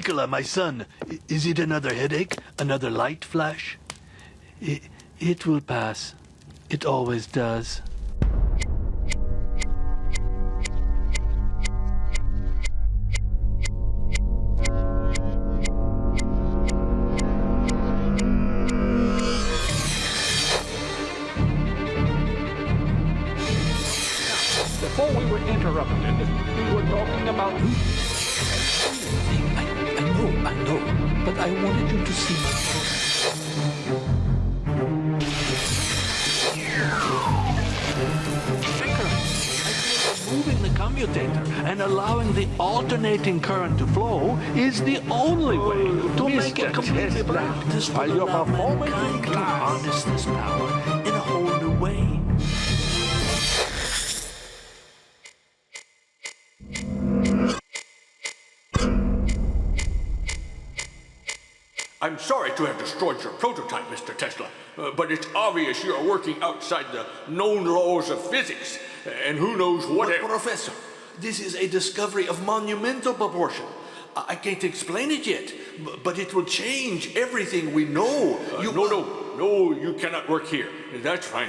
Nicola, my son, is it another headache? Another light flash? It will pass. It always does. Before we were interrupted, we were talking about... I know, but I wanted you to see my moving the commutator and allowing the alternating current to flow is the only way to make it completely black. This will allow mankind to harness this power in a whole new way. I'm sorry to have destroyed your prototype, Mr. Tesla, but it's obvious you're working outside the known laws of physics, and who knows what else. Professor, this is a discovery of monumental proportion. I can't explain it yet, but it will change everything we know. No, you cannot work here. That's fine.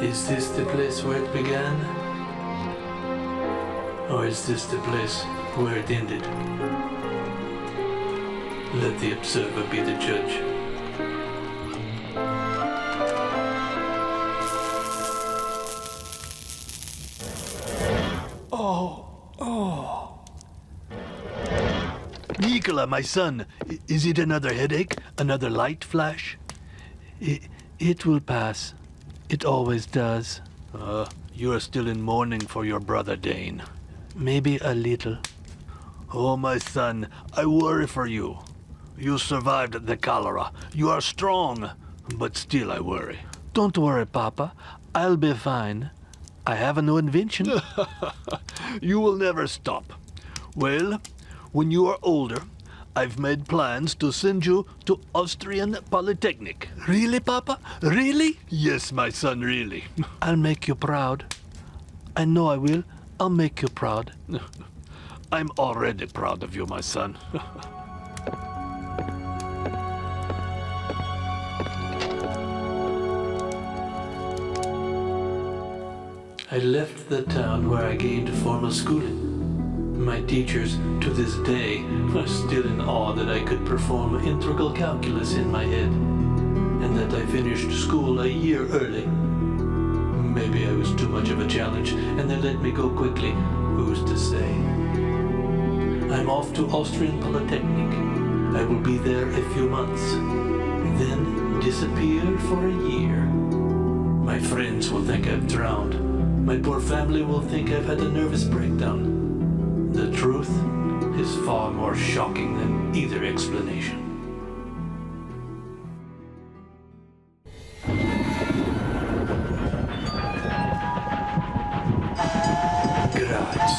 Is this the place where it began? Or is this the place where it ended? Let the observer be the judge. Nicola, my son, is it another headache? Another light flash? It will pass. It always does. You are still in mourning for your brother Dane. Maybe a little. Oh, my son, I worry for you. You survived the cholera. You are strong, but still I worry. Don't worry, Papa. I'll be fine. I have a new invention. You will never stop. Well, when you are older, I've made plans to send you to Austrian Polytechnic. Really, Papa? Really? Yes, my son, really. I'll make you proud. I know I will. I'll make you proud. I'm already proud of you, my son. I left the town where I gained formal schooling. My teachers, to this day, are still in awe that I could perform integral calculus in my head, and that I finished school a year early. Maybe I was too much of a challenge, and they let me go quickly. Who's to say? I'm off to Austrian Polytechnic. I will be there a few months, then disappear for a year. My friends will think I've drowned. My poor family will think I've had a nervous breakdown. The truth is far more shocking than either explanation. Graz.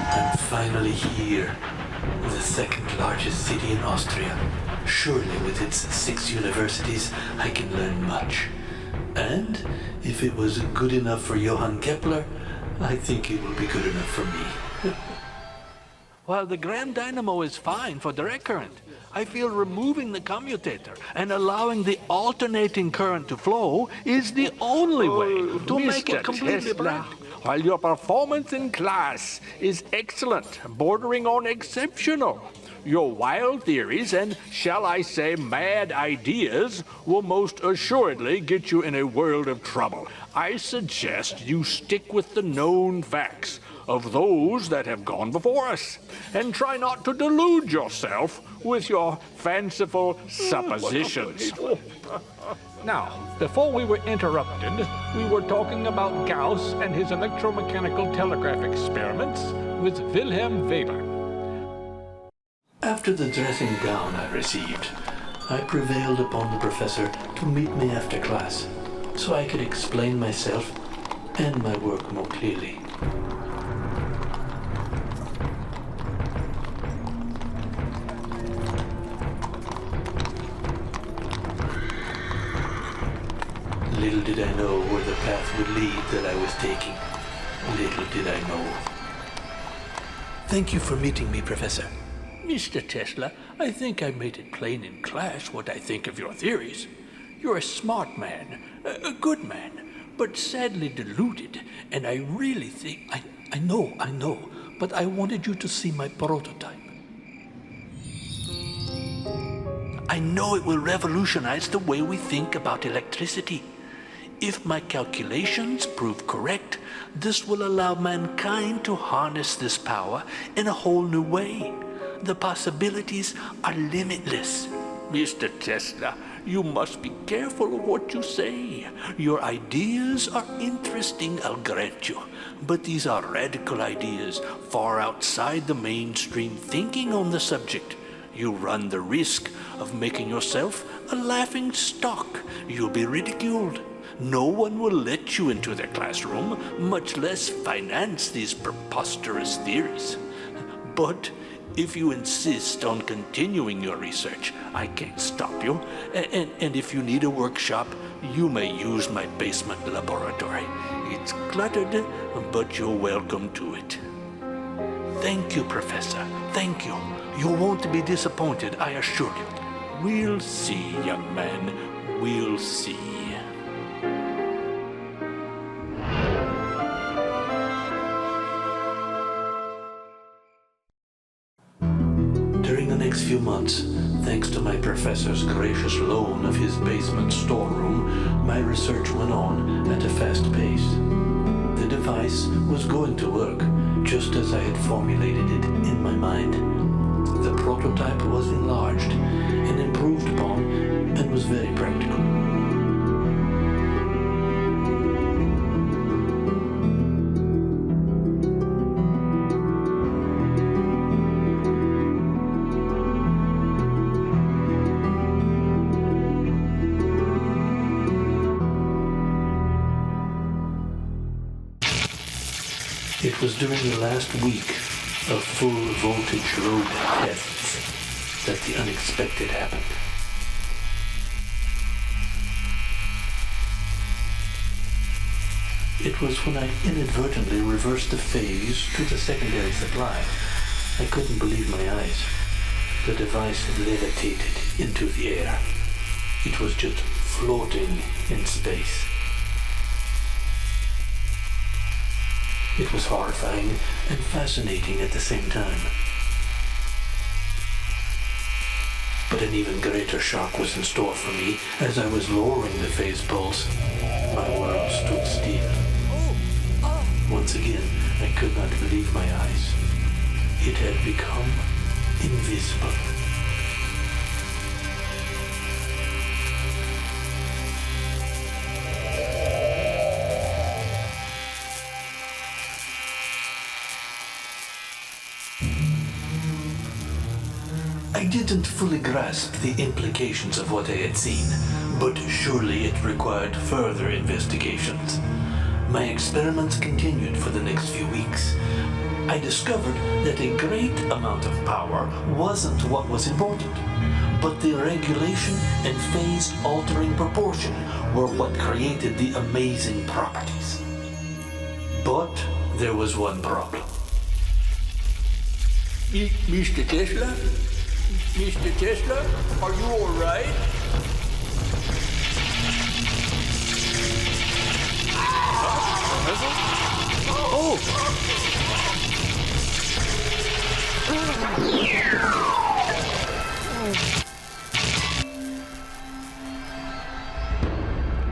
I'm finally here. The second largest city in Austria. Surely with its 6 universities, I can learn much. And if it was good enough for Johann Kepler, I think it will be good enough for me. While the grand dynamo is fine for direct current, I feel removing the commutator and allowing the alternating current to flow is the only way to make it completely bright. While your performance in class is excellent, bordering on exceptional, your wild theories and, shall I say, mad ideas will most assuredly get you in a world of trouble. I suggest you stick with the known facts of those that have gone before us, and try not to delude yourself with your fanciful suppositions. Now, before we were interrupted, we were talking about Gauss and his electromechanical telegraph experiments with Wilhelm Weber. After the dressing down I received, I prevailed upon the professor to meet me after class, so I could explain myself and my work more clearly. Little did I know where the path would lead that I was taking. Little did I know. Thank you for meeting me, Professor. Mr. Tesla, I think I made it plain in class what I think of your theories. You're a smart man, a good man, but sadly deluded, and I really think... I know, but I wanted you to see my prototype. I know it will revolutionize the way we think about electricity. If my calculations prove correct, this will allow mankind to harness this power in a whole new way. The possibilities are limitless. Mr. Tesla, you must be careful of what you say. Your ideas are interesting, I'll grant you, but these are radical ideas far outside the mainstream thinking on the subject. You run the risk of making yourself a laughing stock. You'll be ridiculed. No one will let you into their classroom, much less finance these preposterous theories. But if you insist on continuing your research, I can't stop you. And if you need a workshop, you may use my basement laboratory. It's cluttered, but you're welcome to it. Thank you, Professor. Thank you. You won't be disappointed, I assure you. We'll see, young man. We'll see. During the next few months, thanks to my professor's gracious loan of his basement storeroom, my research went on at a fast pace. The device was going to work, just as I had formulated it in my mind. The prototype was enlarged and improved upon and was very practical. It was during the last week of full voltage load tests that the unexpected happened. It was when I inadvertently reversed the phase to the secondary supply. I couldn't believe my eyes. The device had levitated into the air. It was just floating in space. It was horrifying and fascinating at the same time. But an even greater shock was in store for me as I was lowering the phase pulse. My world stood still. Once again, I could not believe my eyes. It had become invisible. I didn't fully grasp the implications of what I had seen, but surely it required further investigations. My experiments continued for the next few weeks. I discovered that a great amount of power wasn't what was important, but the regulation and phase-altering proportion were what created the amazing properties. But there was one problem. Mr. Tesla? Mr. Tesla, are you all right?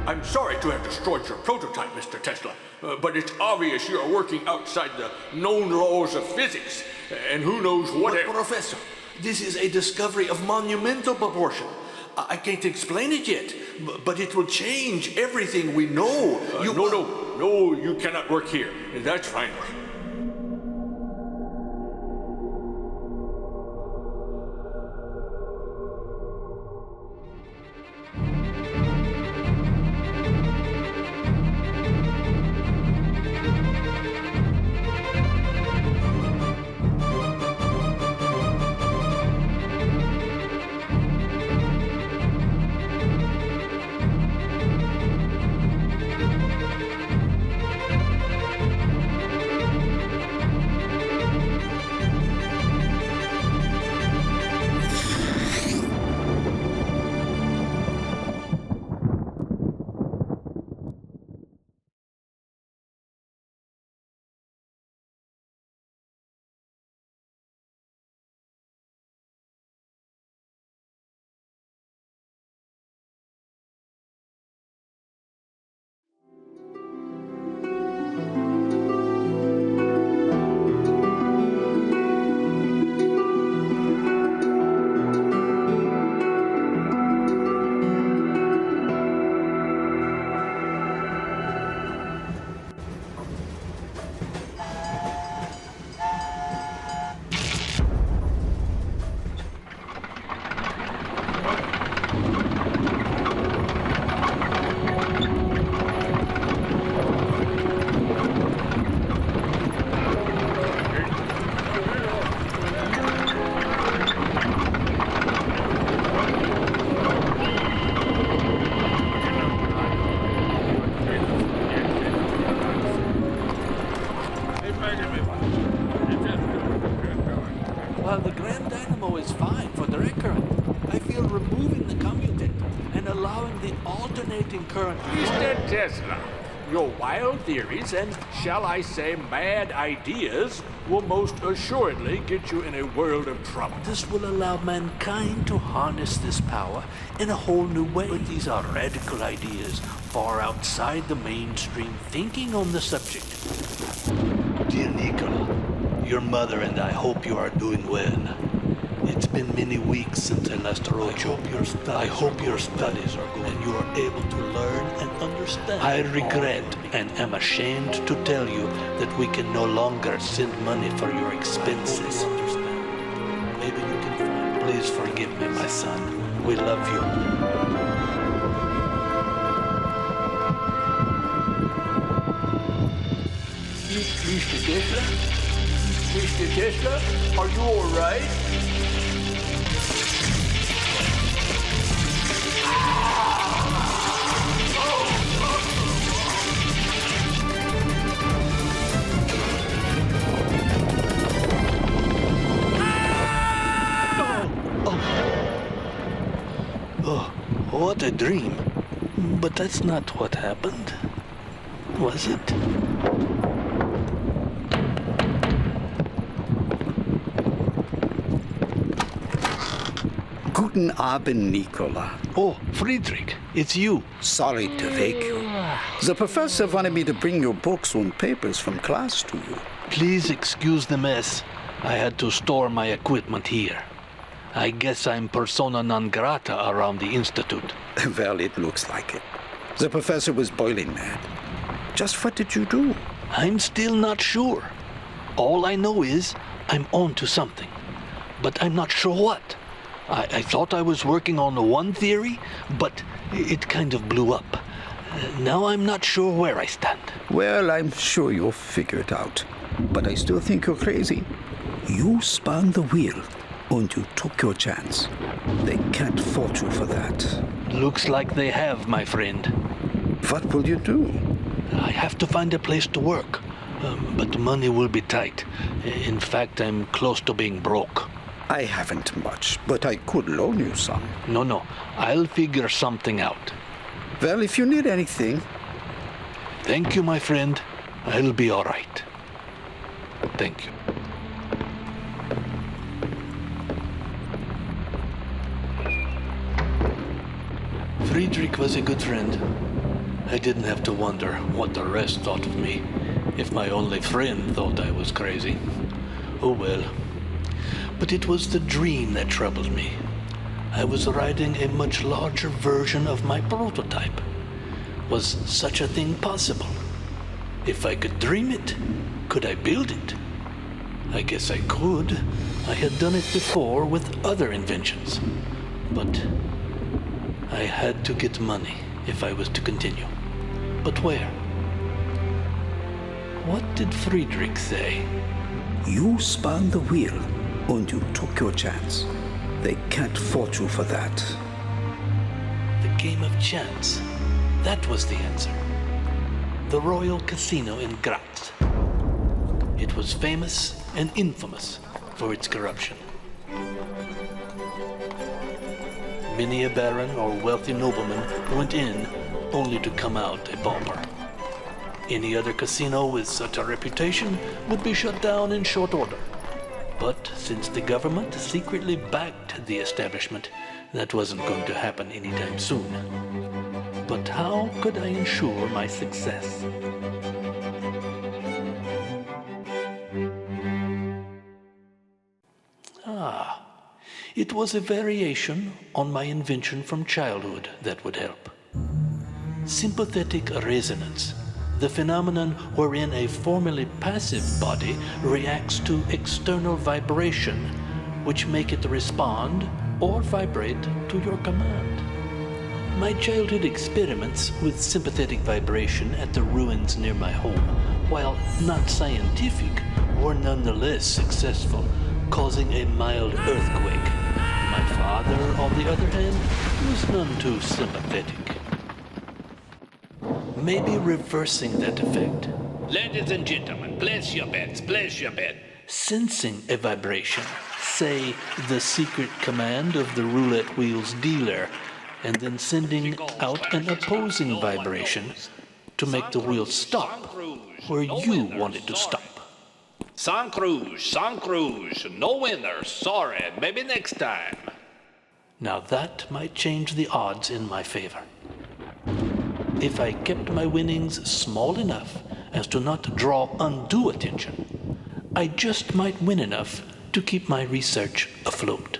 I'm sorry to have destroyed your prototype, Mr. Tesla, but it's obvious you are working outside the known laws of physics, and who knows what else. Professor, this is a discovery of monumental proportion. I can't explain it yet, but it will change everything we know. No, you cannot work here. That's final. While the Grand Dynamo is fine for direct current, I feel removing the commutator and allowing the alternating current. Mr. Tesla, your wild theories and, shall I say, mad ideas will most assuredly get you in a world of trouble. This will allow mankind to harness this power in a whole new way. But these are radical ideas, far outside the mainstream thinking on the subject. Dear Nicola, your mother and I hope you are doing well. It's been many weeks since I last wrote you. I hope your studies are good and you are able to learn and understand. I regret and am ashamed to tell you that we can no longer send money for your expenses. Maybe you can find. Please forgive me, my son. We love you. Mr. Tesla? Mr. Tesla, are you all right? Oh, what a dream. But that's not what happened, was it? Guten Abend, Nicola. Oh, Friedrich, it's you. Sorry to wake you. The professor wanted me to bring your books and papers from class to you. Please excuse the mess. I had to store my equipment here. I guess I'm persona non grata around the Institute. Well, it looks like it. The professor was boiling mad. Just what did you do? I'm still not sure. All I know is I'm on to something. But I'm not sure what. I thought I was working on one theory, but it kind of blew up. Now I'm not sure where I stand. Well, I'm sure you'll figure it out. But I still think you're crazy. You spun the wheel, and you took your chance. They can't fault you for that. Looks like they have, my friend. What will you do? I have to find a place to work. but money will be tight. In fact, I'm close to being broke. I haven't much, but I could loan you some. No, I'll figure something out. Well, if you need anything. Thank you, my friend. I'll be all right. Thank you. Friedrich was a good friend. I didn't have to wonder what the rest thought of me, if my only friend thought I was crazy. Oh well. But it was the dream that troubled me. I was riding a much larger version of my prototype. Was such a thing possible? If I could dream it, could I build it? I guess I could. I had done it before with other inventions. But I had to get money if I was to continue. But where? What did Friedrich say? You spun the wheel, and you took your chance. They can't fault you for that. The game of chance. That was the answer. The Royal Casino in Graz. It was famous and infamous for its corruption. Many a baron or wealthy nobleman went in only to come out a pauper. Any other casino with such a reputation would be shut down in short order. But since the government secretly backed the establishment, that wasn't going to happen anytime soon. But how could I ensure my success? It was a variation on my invention from childhood that would help. Sympathetic resonance, the phenomenon wherein a formerly passive body reacts to external vibration, which make it respond or vibrate to your command. My childhood experiments with sympathetic vibration at the ruins near my home, while not scientific, were nonetheless successful, causing a mild earthquake. My father, on the other hand, was none too sympathetic. Maybe reversing that effect. Ladies and gentlemen, place your bets, place your bet. Sensing a vibration, say the secret command of the roulette wheel's dealer, and then sending out an opposing vibration to make the wheel stop where you want it to stop. Sans Cruz, no winner, sorry, maybe next time. Now that might change the odds in my favor. If I kept my winnings small enough as to not draw undue attention, I just might win enough to keep my research afloat.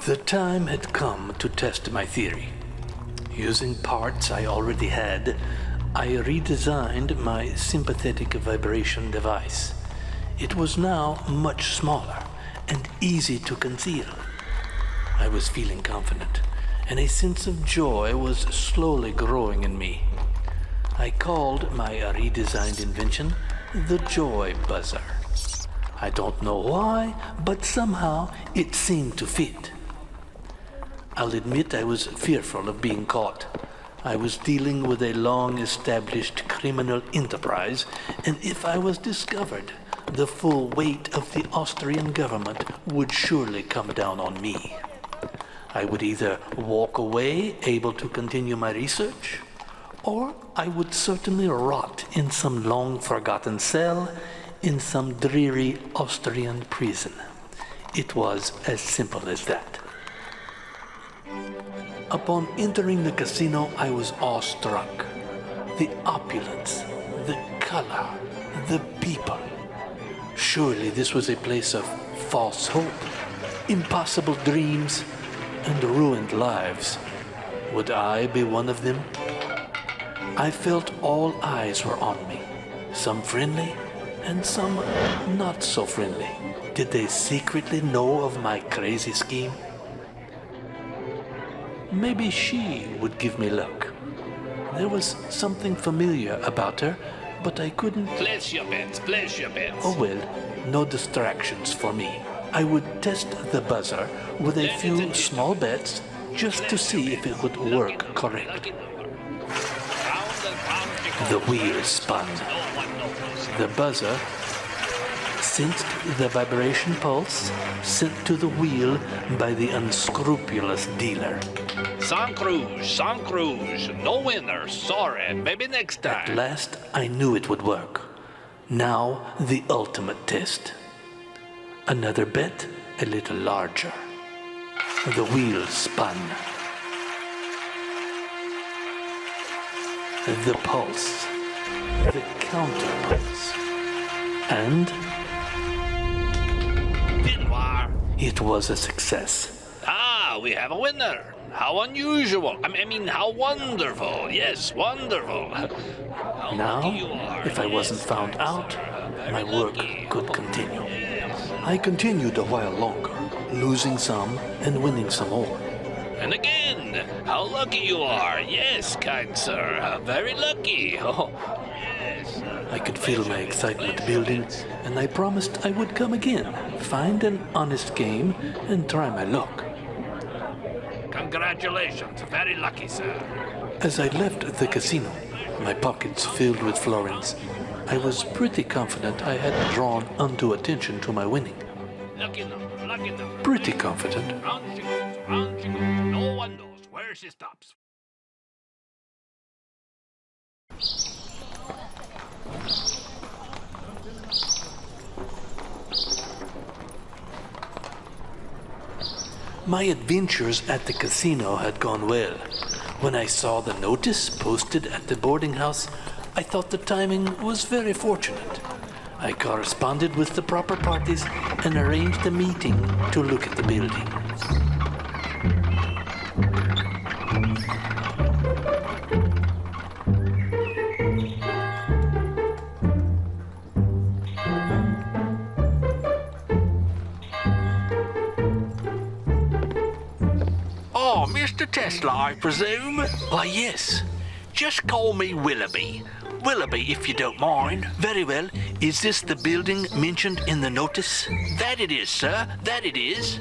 The time had come to test my theory. Using parts I already had, I redesigned my sympathetic vibration device. It was now much smaller and easy to conceal. I was feeling confident, and a sense of joy was slowly growing in me. I called my redesigned invention the Joy Buzzer. I don't know why, but somehow it seemed to fit. I'll admit I was fearful of being caught. I was dealing with a long-established criminal enterprise, and if I was discovered, the full weight of the Austrian government would surely come down on me. I would either walk away able to continue my research, or I would certainly rot in some long-forgotten cell in some dreary Austrian prison. It was as simple as that. Upon entering the casino, I was awestruck. The opulence, the color, the people. Surely this was a place of false hope, impossible dreams, and ruined lives. Would I be one of them? I felt all eyes were on me, some friendly and some not so friendly. Did they secretly know of my crazy scheme? Maybe she would give me luck. There was something familiar about her, but I couldn't... Place your bets, place your bets. Oh well, no distractions for me. I would test the buzzer with a few small bets just to see if it would work correct. The wheel spun. The buzzer sensed the vibration pulse sent to the wheel by the unscrupulous dealer. Sans Cruz, no winner, sorry, maybe next time. At last, I knew it would work. Now, the ultimate test. Another bet, a little larger. The wheel spun. The pulse. The counter pulse. And it was a success. Ah, we have a winner. How unusual. I mean, how wonderful. Yes, wonderful. How Now, lucky you are. if I wasn't Yes, found sir, out, my very work lucky. could continue. I continued a while longer, losing some and winning some more. And again, how lucky you are. Yes, kind sir, very lucky. Oh, yes. I could feel my excitement building, and I promised I would come again, find an honest game, and try my luck. Congratulations, very lucky, sir. As I left the casino, my pockets filled with florins, I was pretty confident I hadn't drawn undue attention to my winning. Lucky number, lucky number. Pretty confident. Round she goes, round she goes. No one knows where she stops. My adventures at the casino had gone well. When I saw the notice posted at the boarding house, I thought the timing was very fortunate. I corresponded with the proper parties and arranged a meeting to look at the building. Oh, Mr. Tesla, I presume? Why, yes. Just call me Willoughby. Willoughby, if you don't mind. Very well. Is this the building mentioned in the notice? That it is, sir, that it is.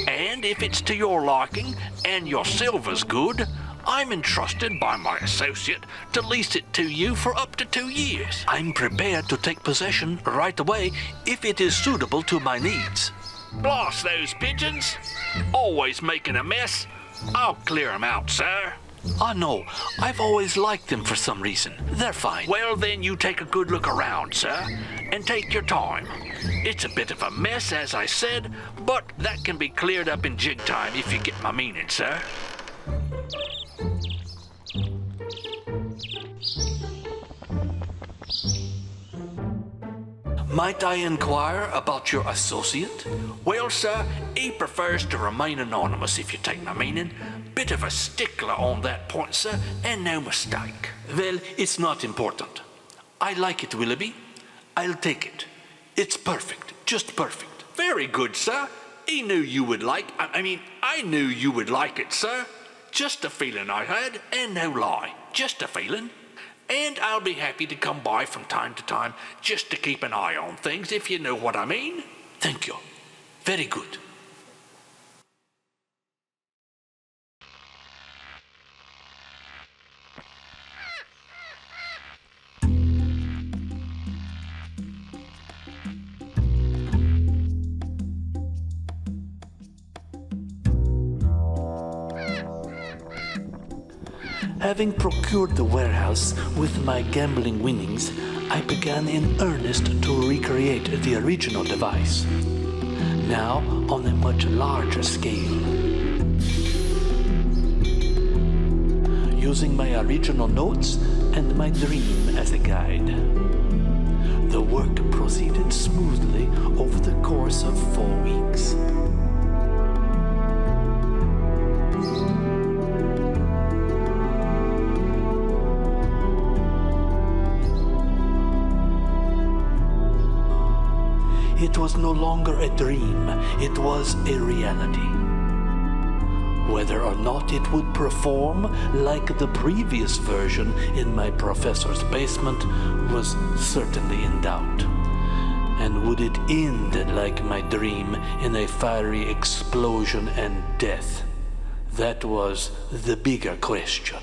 And if it's to your liking and your silver's good, I'm entrusted by my associate to lease it to you for up to 2 years. I'm prepared to take possession right away if it is suitable to my needs. Blast those pigeons. Always making a mess. I'll clear 'em out, sir. Oh, no. I've always liked them for some reason. They're fine. Well, then you take a good look around, sir, and take your time. It's a bit of a mess, as I said, but that can be cleared up in jig time if you get my meaning, sir. Might I inquire about your associate? Well, sir, he prefers to remain anonymous, if you take my meaning. Bit of a stickler on that point, sir, and no mistake. Well, it's not important. I like it, Willoughby. I'll take it. It's perfect. Just perfect. Very good, sir. I knew you would like it, sir. Just a feeling I had, and no lie. Just a feeling. And I'll be happy to come by from time to time just to keep an eye on things, if you know what I mean. Thank you. Very good. Having procured the warehouse with my gambling winnings, I began in earnest to recreate the original device, now on a much larger scale. Using my original notes and my dream as a guide, the work proceeded smoothly over the course of 4 weeks. It was no longer a dream, it was a reality. Whether or not it would perform like the previous version in my professor's basement was certainly in doubt. And would it end like my dream in a fiery explosion and death? That was the bigger question.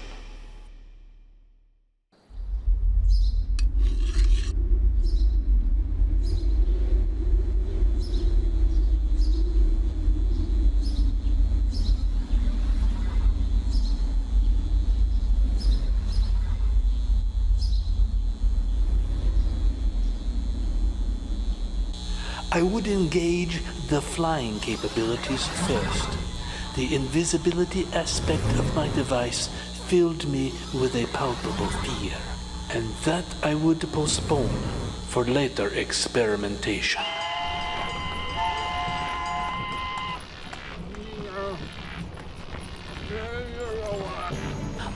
I would engage the flying capabilities first. The invisibility aspect of my device filled me with a palpable fear, and that I would postpone for later experimentation.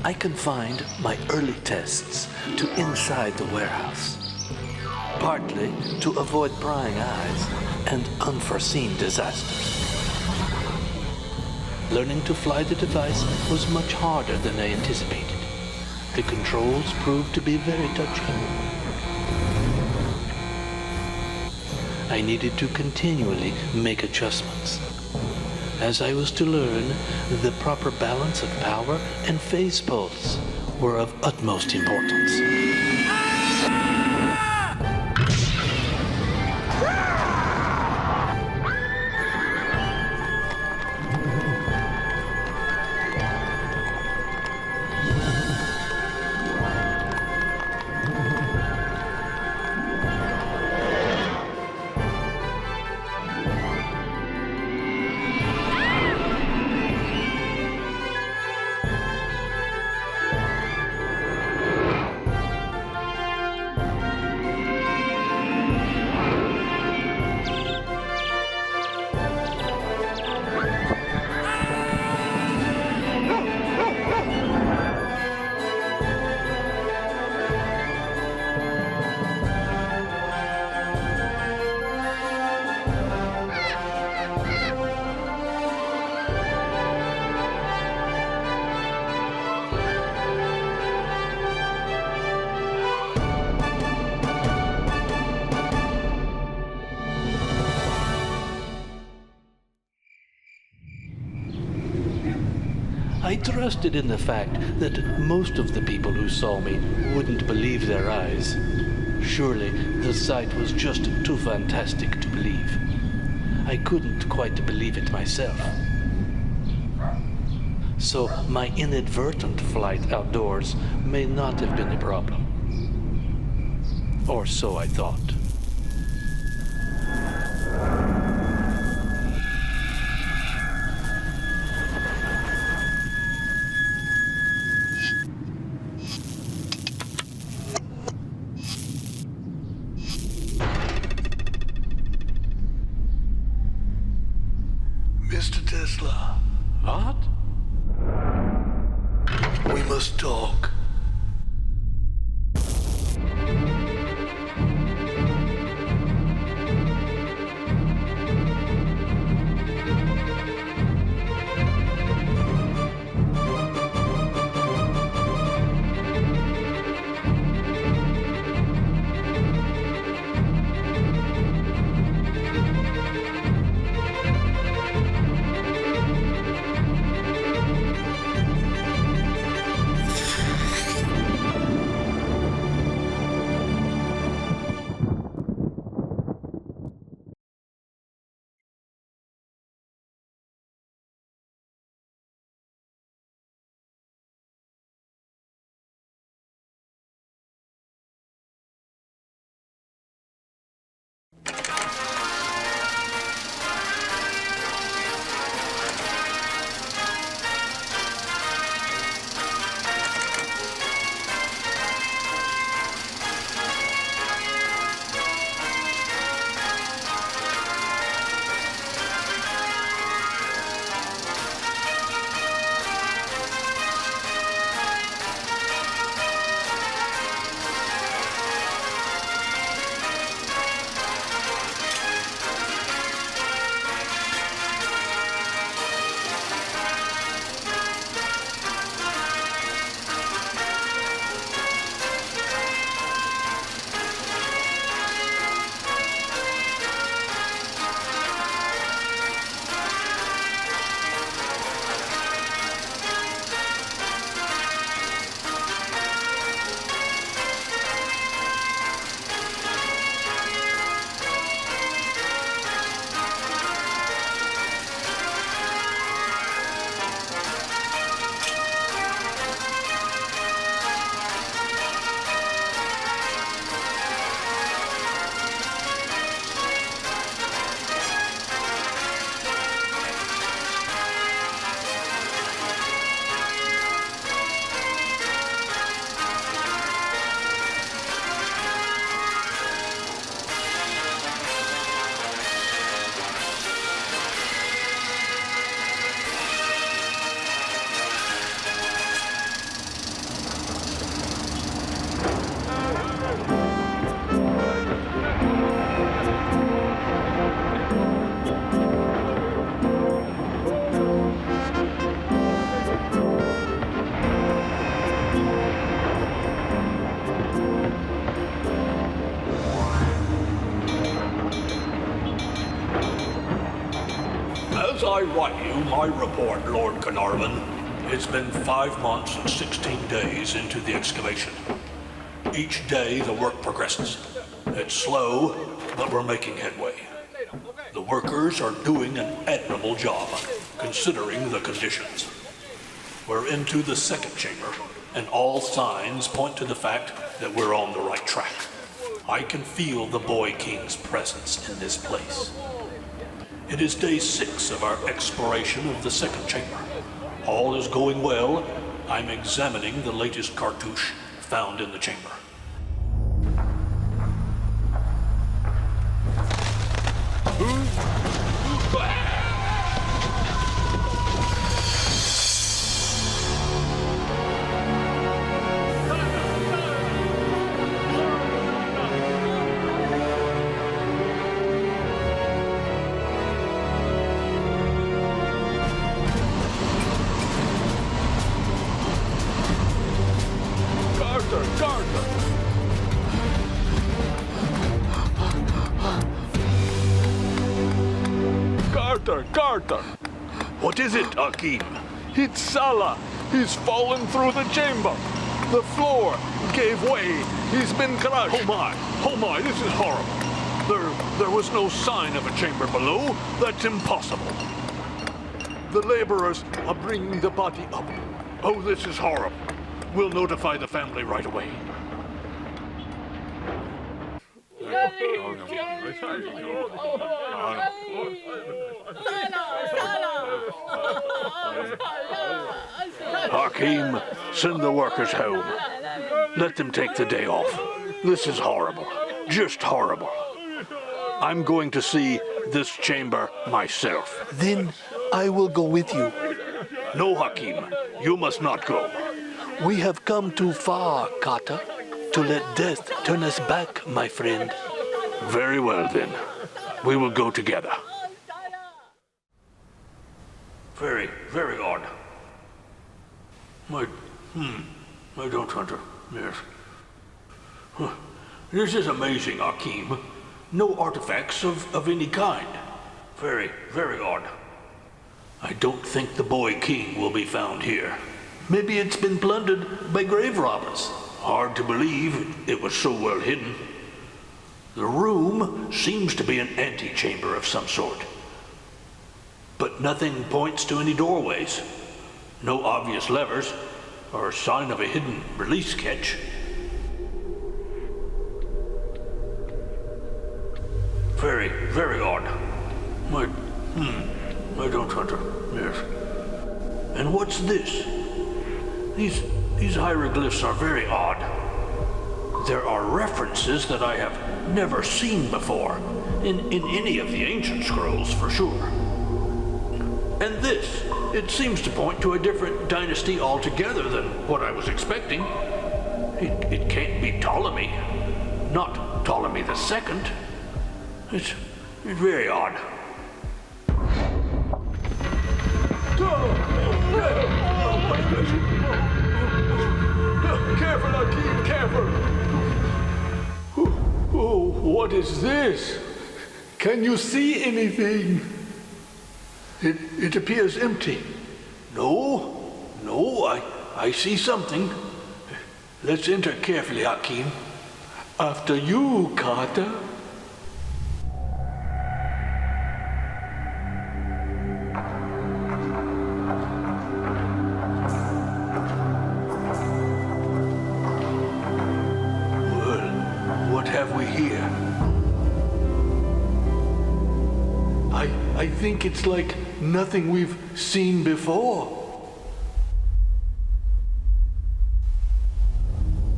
I confined my early tests to inside the warehouse, partly to avoid prying eyes and unforeseen disasters. Learning to fly the device was much harder than I anticipated. The controls proved to be very touchy. I needed to continually make adjustments, as I was to learn the proper balance of power and phase pulse were of utmost importance. I trusted in the fact that most of the people who saw me wouldn't believe their eyes. Surely the sight was just too fantastic to believe. I couldn't quite believe it myself. So my inadvertent flight outdoors may not have been a problem. Or so I thought. Mr. Tesla, What? we must talk. As I write you my report, Lord Carnarvon, it's been 5 months and 16 days into the excavation. Each day the work progresses. It's slow, but we're making headway. The workers are doing an admirable job, considering the conditions. We're into the second chamber, and all signs point to the fact that we're on the right track. I can feel the Boy King's presence in this place. It is day 6 of our exploration of the second chamber. All is going well. I'm examining the latest cartouche found in the chamber. Carter! What is it, Hakim? It's Salah! He's fallen through the chamber! The floor gave way! He's been crushed! Oh my, this is horrible! There was no sign of a chamber below. That's impossible. The laborers are bringing the body up. Oh, this is horrible. We'll notify the family right away. Hakim, send the workers home. Let them take the day off. This is horrible. Just horrible. I'm going to see this chamber myself. Then I will go with you. No, Hakim, you must not go. We have come too far, Kata, to let death turn us back, my friend. Very well, then. We will go together. Very, very odd. I don't want to. Yes. This is amazing, Hakim. No artifacts of any kind. Very, very odd. I don't think the Boy King will be found here. Maybe it's been plundered by grave robbers. Hard to believe it was so well hidden. The room seems to be an antechamber of some sort. But nothing points to any doorways. No obvious levers or sign of a hidden release catch. Very, very odd. I don't want to. Yes. And what's this? These hieroglyphs are very odd. There are references that I have never seen before in any of the ancient scrolls, for sure. And this, it seems to point to a different dynasty altogether than what I was expecting. It can't be Ptolemy. Not Ptolemy II. It's very odd. Careful, Hakim, careful! Oh, what is this? Can you see anything? It appears empty. No, I see something. Let's enter carefully, Hakim. After you, Carter. I think it's like nothing we've seen before.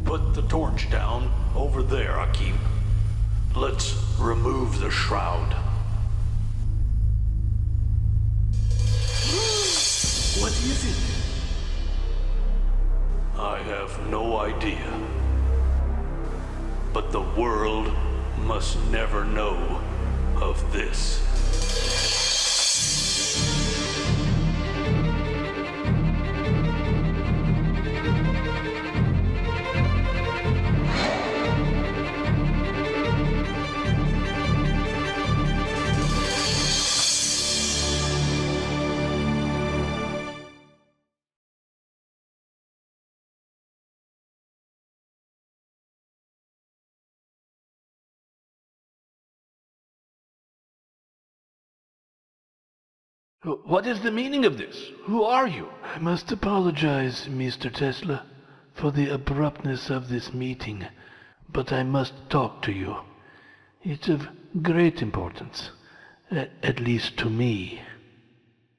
Put the torch down over there, Hakim. Let's remove the shroud. What is it? I have no idea. But the world must never know of this. What is the meaning of this? Who are you? I must apologize, Mr. Tesla, for the abruptness of this meeting, but I must talk to you. It's of great importance, at least to me.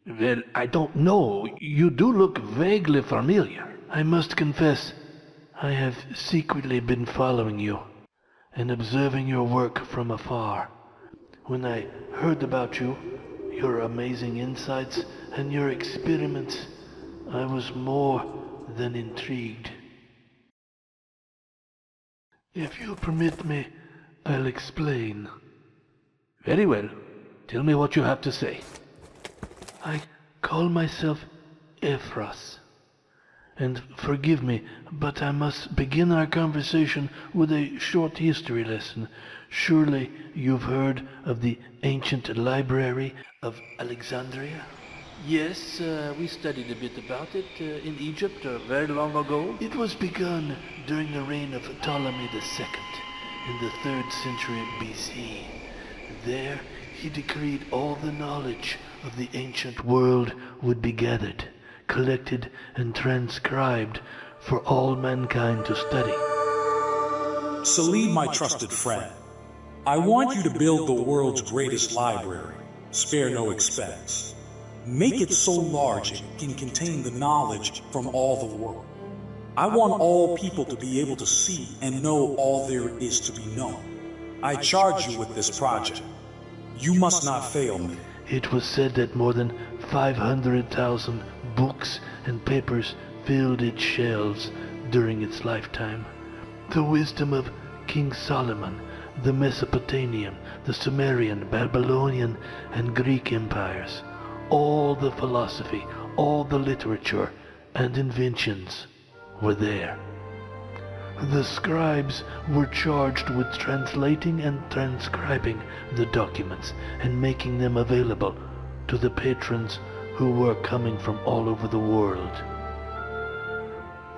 Well, I don't know. You do look vaguely familiar. I must confess, I have secretly been following you and observing your work from afar. When I heard about you, your amazing insights, and your experiments, I was more than intrigued. If you permit me, I'll explain. Very well. Tell me what you have to say. I call myself Ephras. And forgive me, but I must begin our conversation with a short history lesson. Surely you've heard of the ancient library of Alexandria? Yes, we studied a bit about it in Egypt very long ago. It was begun during the reign of Ptolemy II in the 3rd century BC. There he decreed all the knowledge of the ancient world would be gathered, collected and transcribed for all mankind to study. Salid, my trusted friend, I want you to build the world's greatest library. Spare no expense. Make it so large it can contain the knowledge from all the world. I want all people to be able to see and know all there is to be known. I charge you with this project. You must not fail me. It was said that more than 500,000 books and papers filled its shelves during its lifetime. The wisdom of King Solomon, the Mesopotamian, the Sumerian, Babylonian, and Greek empires, all the philosophy, all the literature and inventions were there. The scribes were charged with translating and transcribing the documents and making them available to the patrons who were coming from all over the world.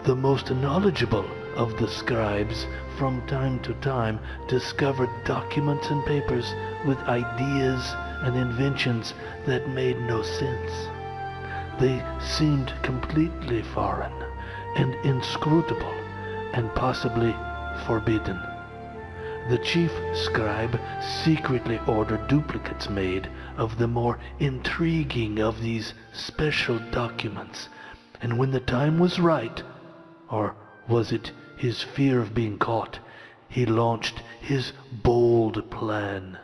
The most knowledgeable of the scribes from time to time discovered documents and papers with ideas and inventions that made no sense. They seemed completely foreign and inscrutable and possibly forbidden. The chief scribe secretly ordered duplicates made of the more intriguing of these special documents, and when the time was right, or was it his fear of being caught, he launched his bold plan.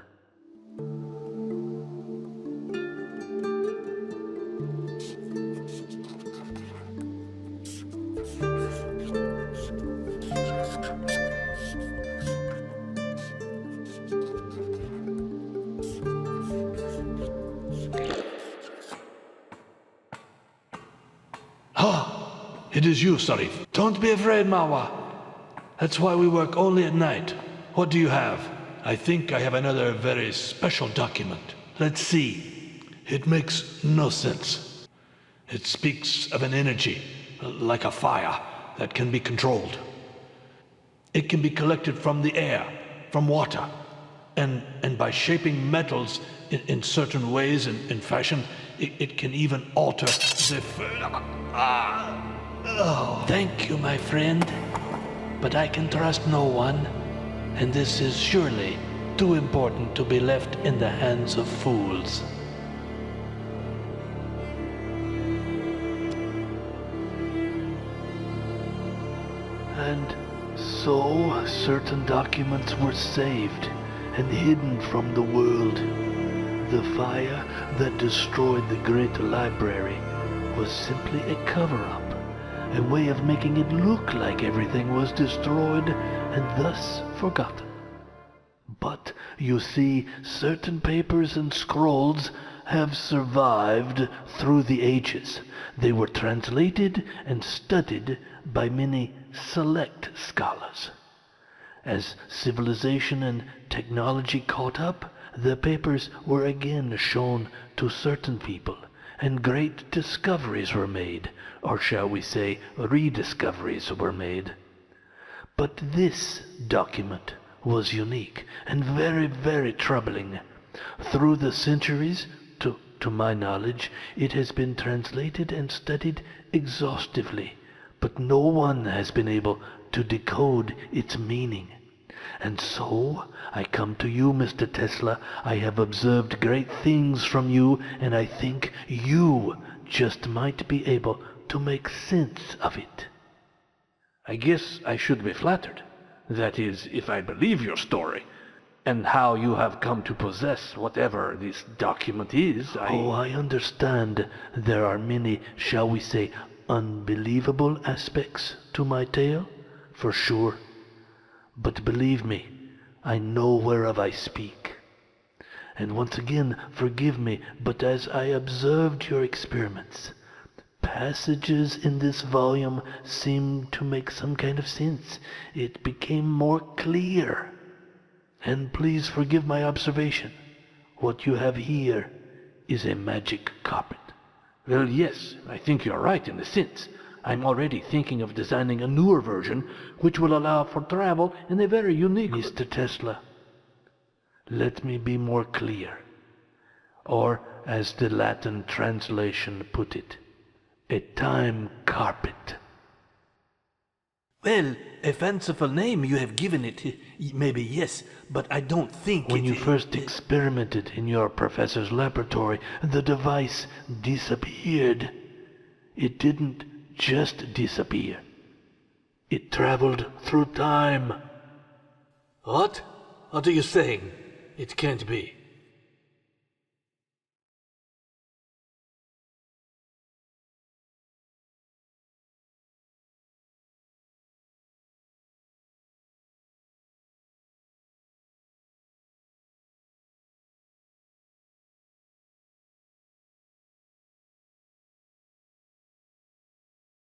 It is you, Sarif. Don't be afraid, Mawa. That's why we work only at night. What do you have? I think I have another very special document. Let's see. It makes no sense. It speaks of an energy, like a fire, that can be controlled. It can be collected from the air, from water, and by shaping metals in certain ways and in fashion, it can even alter the... Oh, thank you, my friend. But I can trust no one, and this is surely too important to be left in the hands of fools. And so certain documents were saved and hidden from the world. The fire that destroyed the great library was simply a cover-up, a way of making it look like everything was destroyed and thus forgotten. But you see, certain papers and scrolls have survived through the ages. They were translated and studied by many select scholars. As civilization and technology caught up, the papers were again shown to certain people, and great discoveries were made, or shall we say, rediscoveries were made. But this document was unique and very, very troubling. Through the centuries, to To my knowledge, it has been translated and studied exhaustively, but no one has been able to decode its meaning. And so, I come to you, Mr. Tesla. I have observed great things from you, and I think you just might be able to make sense of it. I guess I should be flattered. That is, if I believe your story. And how you have come to possess whatever this document is, Oh, I understand there are many, shall we say, unbelievable aspects to my tale, for sure. But believe me, I know whereof I speak. And once again, forgive me, but as I observed your experiments, passages in this volume seemed to make some kind of sense. It became more clear. And please forgive my observation. What you have here is a magic carpet. Well, yes, I think you're right in a sense. I'm already thinking of designing a newer version which will allow for travel in a very unique... Mr. Tesla, let me be more clear. Or, as the Latin translation put it, a time carpet. Well, a fanciful name you have given it, maybe yes, but I don't think When you first experimented in your professor's laboratory, the device disappeared. It didn't just disappear. It traveled through time. What? What are you saying? It can't be.